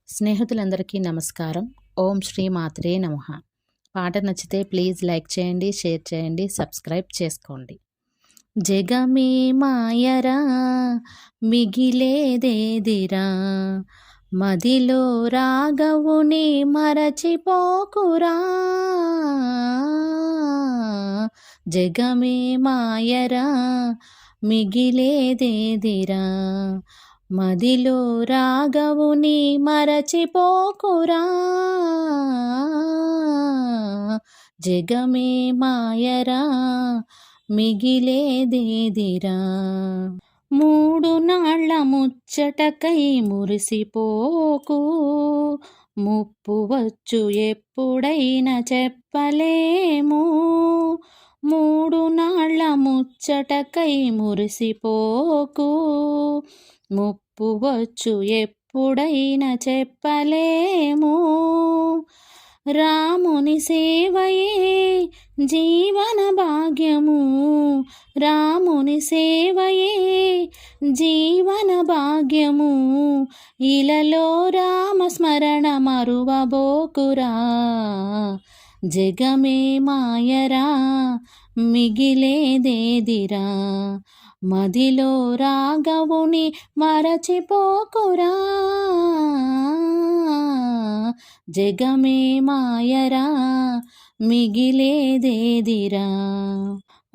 స్నేహితులందరికీ నమస్కారం. ఓం శ్రీ మాత్రే నమః. పాట నచ్చితే ప్లీజ్ లైక్ చేయండి, షేర్ చేయండి, సబ్స్క్రైబ్ చేసుకోండి. జగమే మాయరా మిగిలేదేదిరా, మదిలో రాగవుని మరచిపోకురా. జగమే మాయరా మిగిలేదేదిరా, మదిలో రాగవుని మరచిపోకురా. జగమే మాయరా మిగిలేదేదిరా. మూడు నాళ్ళ ముచ్చటకై మురిసిపోకు, ముప్పు వచ్చు ఎప్పుడైనా చెప్పలేము. మూడు నాళ్ళ ముచ్చటకై మురిసిపోకు, ముప్పు వచ్చు ఎప్పుడైనా చెప్పలేము. రాముని సేవయే జీవన భాగ్యము, రాముని సేవయే జీవన భాగ్యము. ఇలలో రామస్మరణ మరువబోకురా. జగమే మాయరా మిగిలేదేదిరా, మదిలో రాగవుని మరచిపోకురా. జగమే మాయరా మిగిలేదేదిరా.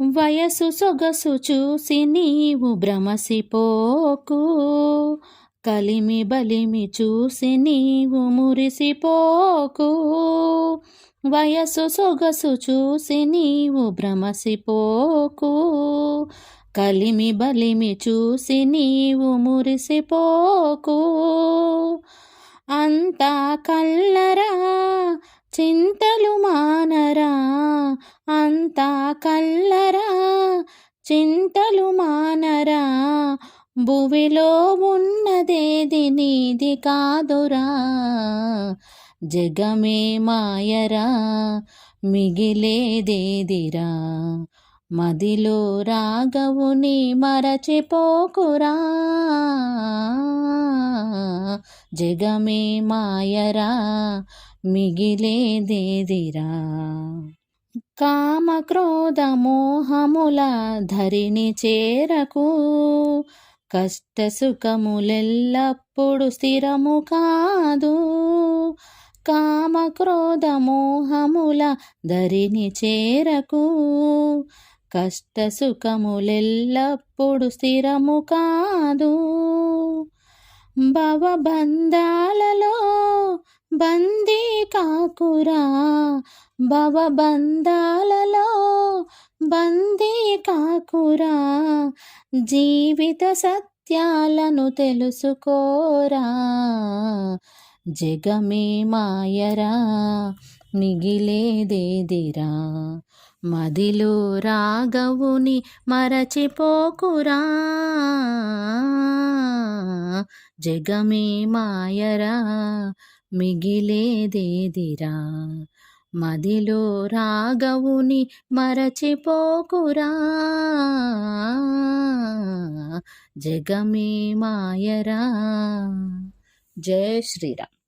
వయసు సొగసు చూసి నీవు భ్రమసిపోకు, కలిమి బలిమి చూసి నీవు మురిసిపోకు. వయసు సొగసు చూసి నీవు భ్రమసిపోకు, కలిమి బలిమి చూసి నీవు మురిసిపోకు. అంతా కల్లరా చింతలు మానరా, అంతా కల్లరా చింతలు మానరా. భువిలో ఉన్నదేది నీది కాదురా. జగమే మాయరా మిగిలేదేదిరా, మదిలో రాగవుని మరచిపోకురా. జగమే మాయరా మిగిలేదేదిరా. కామ క్రోధ మోహముల ధరిని చేరకు, కష్ట సుఖములెల్లప్పుడు స్థిరము కాదు. కామ క్రోధ మోహముల ధరిని చేరకు, కష్ట సుఖములెల్లప్పుడు స్థిరము కాదు. భవబంధాలలో బందీ కాకురా, భవబంధాలలో బందీ కాకురా. జీవిత సత్యాలను తెలుసుకోరా. జగమే మాయరా మిగిలేదేదిరా, మదిలో రాగవుని మరచిపోకురా. జగమే మాయరా మిగిలేదేదిరా, మదిలో రాగవుని మరచిపోకురా. జగమే మాయరా. జై శ్రీరామ్.